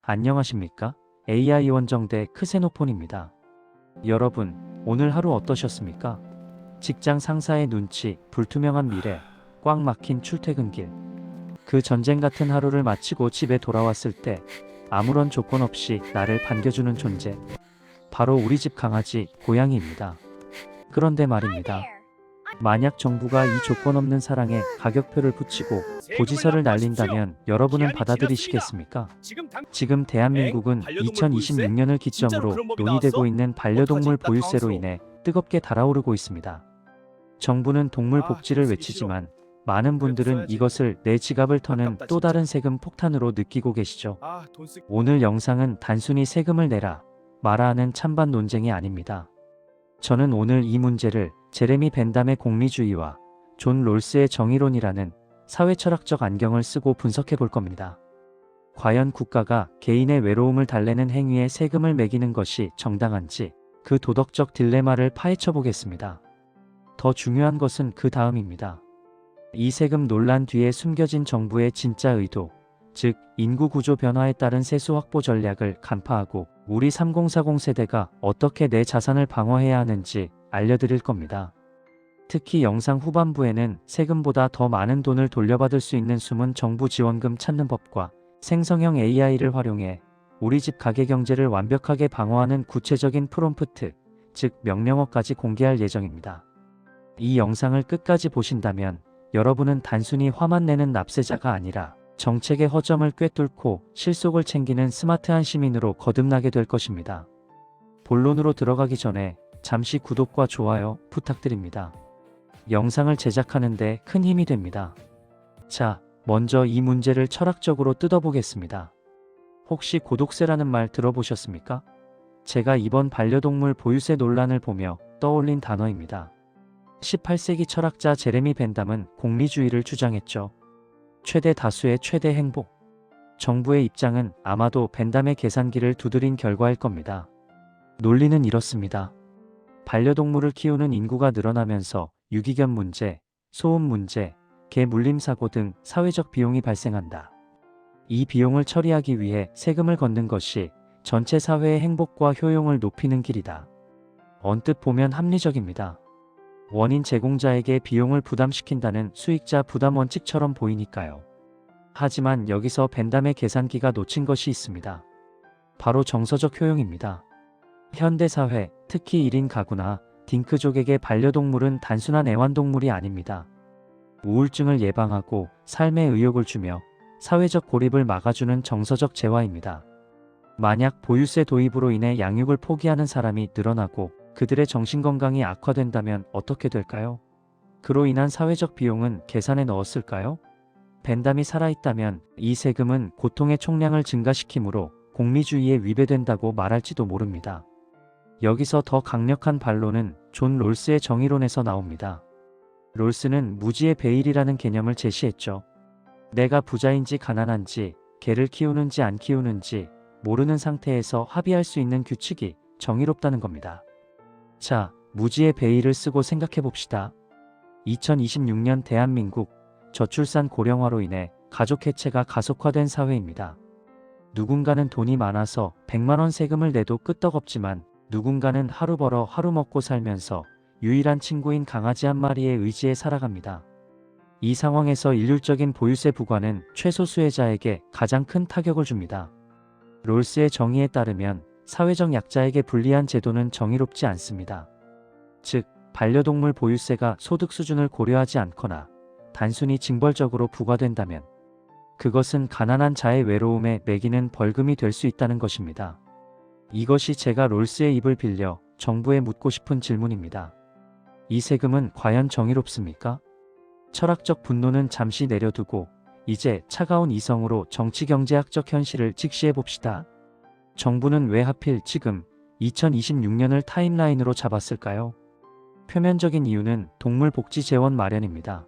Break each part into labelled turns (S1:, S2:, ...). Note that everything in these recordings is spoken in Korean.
S1: 안녕하십니까? AI 원정대 크세노폰입니다. 여러분, 오늘 하루 어떠셨습니까? 직장 상사의 눈치, 불투명한 미래, 꽉 막힌 출퇴근길. 그 전쟁 같은 하루를 마치고 집에 돌아왔을 때 아무런 조건 없이 나를 반겨주는 존재. 바로 우리 집 강아지, 고양이입니다. 그런데 말입니다. 만약 정부가 이 조건 없는 사랑에 가격표를 붙이고 고지서를 날린다면 여러분은 받아들이시겠습니까? 지금 대한민국은 2026년을 기점으로 논의되고 있는 반려동물 보유세로 인해 뜨겁게 달아오르고 있습니다. 정부는 동물 복지를 외치지만 많은 분들은 이것을 내 지갑을 터는 또 다른 세금 폭탄으로 느끼고 계시죠. 오늘 영상은 단순히 세금을 내라 마라 하는 찬반 논쟁이 아닙니다. 저는 오늘 이 문제를 제레미 벤담의 공리주의와 존 롤스의 정의론이라는 사회철학적 안경을 쓰고 분석해 볼 겁니다. 과연 국가가 개인의 외로움을 달래는 행위에 세금을 매기는 것이 정당한지 그 도덕적 딜레마를 파헤쳐 보겠습니다. 더 중요한 것은 그 다음입니다. 이 세금 논란 뒤에 숨겨진 정부의 진짜 의도, 즉 인구 구조 변화에 따른 세수 확보 전략을 간파하고 우리 3040 세대가 어떻게 내 자산을 방어해야 하는지 알려드릴 겁니다. 특히 영상 후반부에는 세금보다 더 많은 돈을 돌려받을 수 있는 숨은 정부 지원금 찾는 법과 생성형 AI를 활용해 우리 집 가계 경제를 완벽하게 방어하는 구체적인 프롬프트, 즉 명령어까지 공개할 예정입니다. 이 영상을 끝까지 보신다면 여러분은 단순히 화만 내는 납세자가 아니라 정책의 허점을 꿰뚫고 실속을 챙기는 스마트한 시민으로 거듭나게 될 것입니다. 본론으로 들어가기 전에 잠시 구독과 좋아요 부탁드립니다. 영상을 제작하는데 큰 힘이 됩니다. 자, 먼저 이 문제를 철학적으로 뜯어보겠습니다. 혹시 고독세라는 말 들어보셨습니까? 제가 이번 반려동물 보유세 논란을 보며 떠올린 단어입니다. 18세기 철학자 제레미 벤담은 공리주의를 주장했죠. 최대 다수의 최대 행복. 정부의 입장은 아마도 벤담의 계산기를 두드린 결과일 겁니다. 논리는 이렇습니다. 반려동물을 키우는 인구가 늘어나면서 유기견 문제, 소음 문제, 개 물림 사고 등 사회적 비용이 발생한다. 이 비용을 처리하기 위해 세금을 걷는 것이 전체 사회의 행복과 효용을 높이는 길이다. 언뜻 보면 합리적입니다. 원인 제공자에게 비용을 부담시킨다는 수익자 부담 원칙처럼 보이니까요. 하지만 여기서 벤담의 계산기가 놓친 것이 있습니다. 바로 정서적 효용입니다. 현대사회, 특히 1인 가구나 딩크족에게 반려동물은 단순한 애완동물이 아닙니다. 우울증을 예방하고 삶의 의욕을 주며 사회적 고립을 막아주는 정서적 재화입니다. 만약 보유세 도입으로 인해 양육을 포기하는 사람이 늘어나고 그들의 정신건강이 악화된다면 어떻게 될까요? 그로 인한 사회적 비용은 계산에 넣었을까요? 벤담이 살아있다면 이 세금은 고통의 총량을 증가시키므로 공리주의에 위배된다고 말할지도 모릅니다. 여기서 더 강력한 반론은 존 롤스의 정의론에서 나옵니다. 롤스는 무지의 베일이라는 개념을 제시했죠. 내가 부자인지 가난한지, 개를 키우는지 안 키우는지 모르는 상태에서 합의할 수 있는 규칙이 정의롭다는 겁니다. 자, 무지의 베일을 쓰고 생각해 봅시다. 2026년 대한민국 저출산 고령화로 인해 가족 해체가 가속화된 사회입니다. 누군가는 돈이 많아서 100만원 세금을 내도 끄떡없지만 누군가는 하루 벌어 하루 먹고 살면서 유일한 친구인 강아지 한 마리의 의지에 살아갑니다. 이 상황에서 일률적인 보유세 부과는 최소 수혜자에게 가장 큰 타격을 줍니다. 롤스의 정의에 따르면 사회적 약자에게 불리한 제도는 정의롭지 않습니다. 즉, 반려동물 보유세가 소득 수준을 고려하지 않거나 단순히 징벌적으로 부과된다면 그것은 가난한 자의 외로움에 매기는 벌금이 될 수 있다는 것입니다. 이것이 제가 롤스의 입을 빌려 정부에 묻고 싶은 질문입니다. 이 세금은 과연 정의롭습니까? 철학적 분노는 잠시 내려두고 이제 차가운 이성으로 정치경제학적 현실을 직시해 봅시다. 정부는 왜 하필 지금 2026년을 타임라인으로 잡았을까요? 표면적인 이유는 동물 복지 재원 마련입니다.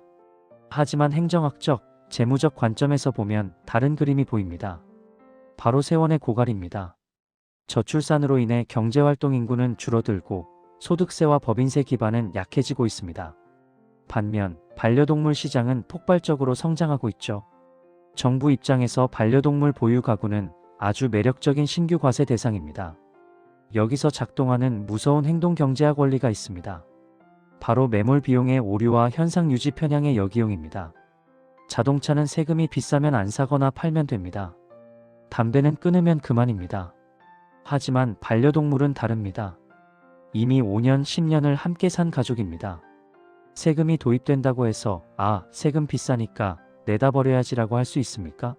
S1: 하지만 행정학적, 재무적 관점에서 보면 다른 그림이 보입니다. 바로 세원의 고갈입니다. 저출산으로 인해 경제활동 인구는 줄어들고 소득세와 법인세 기반은 약해지고 있습니다. 반면 반려동물 시장은 폭발적으로 성장하고 있죠. 정부 입장에서 반려동물 보유 가구는 아주 매력적인 신규 과세 대상입니다. 여기서 작동하는 무서운 행동 경제학 원리가 있습니다. 바로 매몰 비용의 오류와 현상 유지 편향의 역이용입니다. 자동차는 세금이 비싸면 안 사거나 팔면 됩니다. 담배는 끊으면 그만입니다. 하지만 반려동물은 다릅니다. 이미 5년, 10년을 함께 산 가족입니다. 세금이 도입된다고 해서 세금 비싸니까 내다 버려야지라고 할 수 있습니까?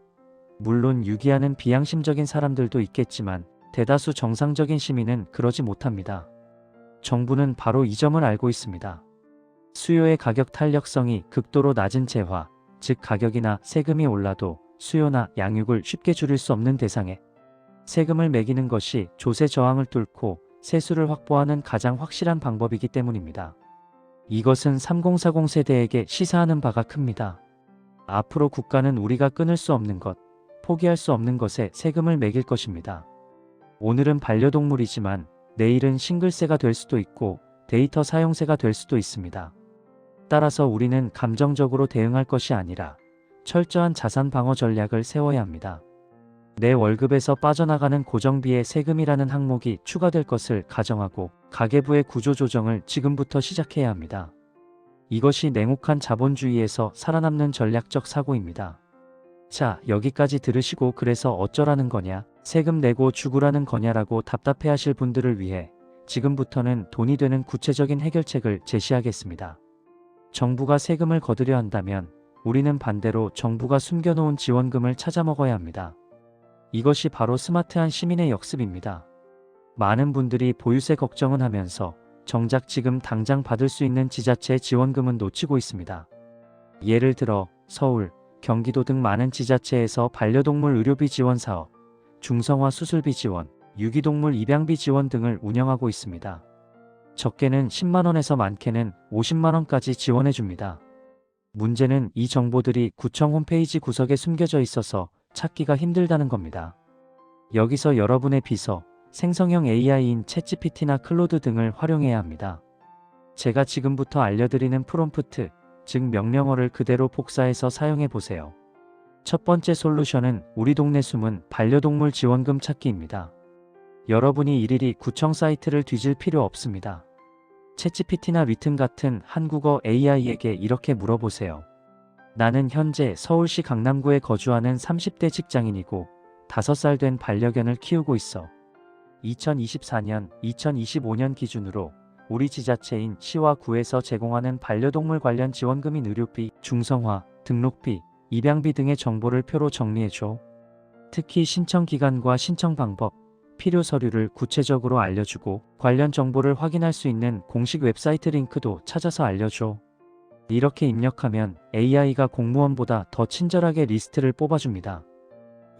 S1: 물론 유기하는 비양심적인 사람들도 있겠지만 대다수 정상적인 시민은 그러지 못합니다. 정부는 바로 이 점을 알고 있습니다. 수요의 가격 탄력성이 극도로 낮은 재화, 즉 가격이나 세금이 올라도 수요나 양육을 쉽게 줄일 수 없는 대상에 세금을 매기는 것이 조세 저항을 뚫고 세수를 확보하는 가장 확실한 방법이기 때문입니다. 이것은 3040 세대에게 시사하는 바가 큽니다. 앞으로 국가는 우리가 끊을 수 없는 것, 포기할 수 없는 것에 세금을 매길 것입니다. 오늘은 반려동물이지만 내일은 싱글세가 될 수도 있고 데이터 사용세가 될 수도 있습니다. 따라서 우리는 감정적으로 대응할 것이 아니라 철저한 자산 방어 전략을 세워야 합니다. 내 월급에서 빠져나가는 고정비에 세금이라는 항목이 추가될 것을 가정하고 가계부의 구조 조정을 지금부터 시작해야 합니다. 이것이 냉혹한 자본주의에서 살아남는 전략적 사고입니다. 자, 여기까지 들으시고 그래서 어쩌라는 거냐, 세금 내고 죽으라는 거냐라고 답답해하실 분들을 위해 지금부터는 돈이 되는 구체적인 해결책을 제시하겠습니다. 정부가 세금을 거두려 한다면 우리는 반대로 정부가 숨겨놓은 지원금을 찾아 먹어야 합니다. 이것이 바로 스마트한 시민의 역습입니다. 많은 분들이 보유세 걱정은 하면서 정작 지금 당장 받을 수 있는 지자체 지원금은 놓치고 있습니다. 예를 들어 서울, 경기도 등 많은 지자체에서 반려동물 의료비 지원 사업, 중성화 수술비 지원, 유기동물 입양비 지원 등을 운영하고 있습니다. 적게는 10만원에서 많게는 50만원까지 지원해줍니다. 문제는 이 정보들이 구청 홈페이지 구석에 숨겨져 있어서 찾기가 힘들다는 겁니다. 여기서 여러분의 비서, 생성형 AI인 챗GPT나 클로드 등을 활용해야 합니다. 제가 지금부터 알려드리는 프롬프트, 즉 명령어를 그대로 복사해서 사용해 보세요. 첫 번째 솔루션은 우리 동네 숨은 반려동물 지원금 찾기입니다. 여러분이 일일이 구청 사이트를 뒤질 필요 없습니다. 챗GPT나 리튼 같은 한국어 AI에게 이렇게 물어보세요. 나는 현재 서울시 강남구에 거주하는 30대 직장인이고 5살 된 반려견을 키우고 있어. 2024년, 2025년 기준으로 우리 지자체인 시와 구에서 제공하는 반려동물 관련 지원금인 의료비, 중성화, 등록비, 입양비 등의 정보를 표로 정리해줘. 특히 신청 기간과 신청 방법, 필요 서류를 구체적으로 알려주고 관련 정보를 확인할 수 있는 공식 웹사이트 링크도 찾아서 알려줘. 이렇게 입력하면 AI가 공무원보다 더 친절하게 리스트를 뽑아줍니다.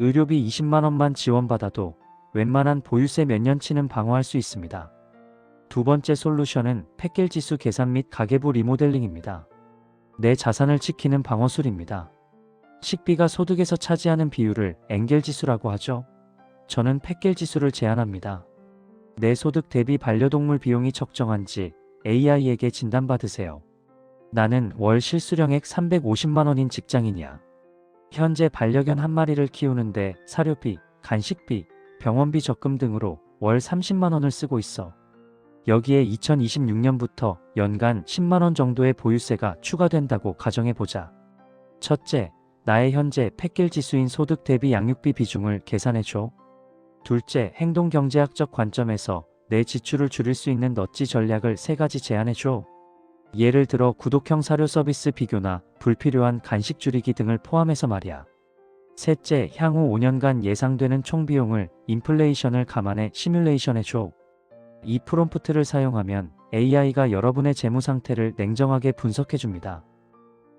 S1: 의료비 20만원만 지원받아도 웬만한 보유세 몇 년치는 방어할 수 있습니다. 두 번째 솔루션은 팻겔지수 계산 및 가계부 리모델링입니다. 내 자산을 지키는 방어술입니다. 식비가 소득에서 차지하는 비율을 엥겔지수라고 하죠. 저는 팻겔지수를 제안합니다. 내 소득 대비 반려동물 비용이 적정한지 AI에게 진단받으세요. 나는 월 실수령액 350만원인 직장인이야. 현재 반려견 한 마리를 키우는데 사료비, 간식비, 병원비 적금 등으로 월 30만원을 쓰고 있어. 여기에 2026년부터 연간 10만원 정도의 보유세가 추가된다고 가정해보자. 첫째, 나의 현재 팻겔지수인 소득 대비 양육비 비중을 계산해줘. 둘째, 행동경제학적 관점에서 내 지출을 줄일 수 있는 넛지 전략을 3가지 제안해줘. 예를 들어 구독형 사료 서비스 비교나 불필요한 간식 줄이기 등을 포함해서 말이야. 셋째, 향후 5년간 예상되는 총비용을 인플레이션을 감안해 시뮬레이션해줘. 이 프롬프트를 사용하면 AI가 여러분의 재무 상태를 냉정하게 분석해줍니다.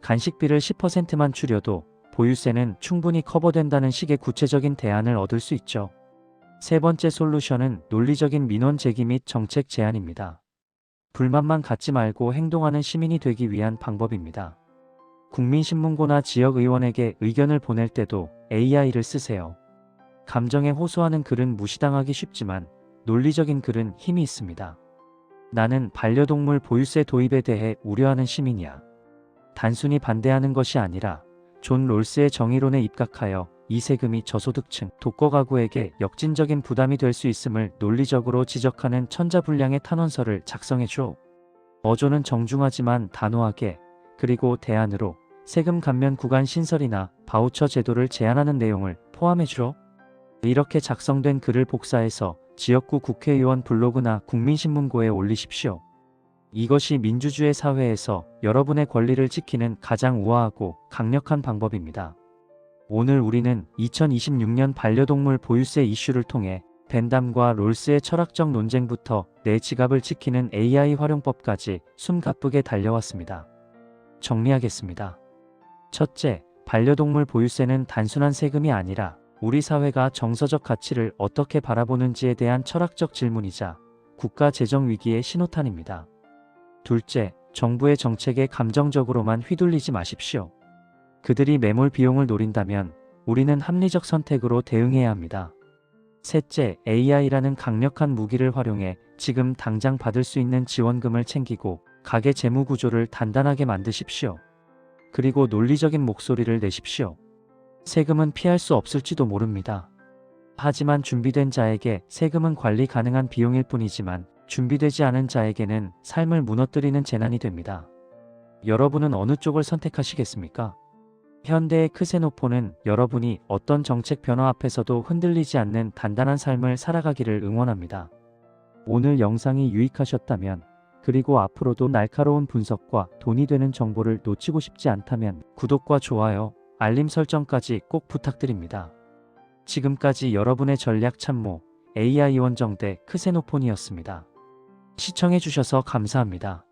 S1: 간식비를 10%만 줄여도 보유세는 충분히 커버된다는 식의 구체적인 대안을 얻을 수 있죠. 세 번째 솔루션은 논리적인 민원 제기 및 정책 제안입니다. 불만만 갖지 말고 행동하는 시민이 되기 위한 방법입니다. 국민신문고나 지역의원에게 의견을 보낼 때도 AI를 쓰세요. 감정에 호소하는 글은 무시당하기 쉽지만 논리적인 글은 힘이 있습니다. 나는 반려동물 보유세 도입에 대해 우려하는 시민이야. 단순히 반대하는 것이 아니라 존 롤스의 정의론에 입각하여 이 세금이 저소득층, 독거가구에게 역진적인 부담이 될 수 있음을 논리적으로 지적하는 천자분량의 탄원서를 작성해줘. 어조는 정중하지만 단호하게, 그리고 대안으로 세금 감면 구간 신설이나 바우처 제도를 제안하는 내용을 포함해줘. 이렇게 작성된 글을 복사해서 지역구 국회의원 블로그나 국민신문고에 올리십시오. 이것이 민주주의 사회에서 여러분의 권리를 지키는 가장 우아하고 강력한 방법입니다. 오늘 우리는 2026년 반려동물 보유세 이슈를 통해 벤담과 롤스의 철학적 논쟁부터 내 지갑을 지키는 AI 활용법까지 숨가쁘게 달려왔습니다. 정리하겠습니다. 첫째, 반려동물 보유세는 단순한 세금이 아니라 우리 사회가 정서적 가치를 어떻게 바라보는지에 대한 철학적 질문이자 국가 재정 위기의 신호탄입니다. 둘째, 정부의 정책에 감정적으로만 휘둘리지 마십시오. 그들이 매몰 비용을 노린다면 우리는 합리적 선택으로 대응해야 합니다. 셋째, AI라는 강력한 무기를 활용해 지금 당장 받을 수 있는 지원금을 챙기고 가계 재무 구조를 단단하게 만드십시오. 그리고 논리적인 목소리를 내십시오. 세금은 피할 수 없을지도 모릅니다. 하지만 준비된 자에게 세금은 관리 가능한 비용일 뿐이지만 준비되지 않은 자에게는 삶을 무너뜨리는 재난이 됩니다. 여러분은 어느 쪽을 선택하시겠습니까? 현대의 크세노폰은 여러분이 어떤 정책 변화 앞에서도 흔들리지 않는 단단한 삶을 살아가기를 응원합니다. 오늘 영상이 유익하셨다면, 그리고 앞으로도 날카로운 분석과 돈이 되는 정보를 놓치고 싶지 않다면 구독과 좋아요, 알림 설정까지 꼭 부탁드립니다. 지금까지 여러분의 전략 참모 AI 원정대 크세노폰이었습니다. 시청해주셔서 감사합니다.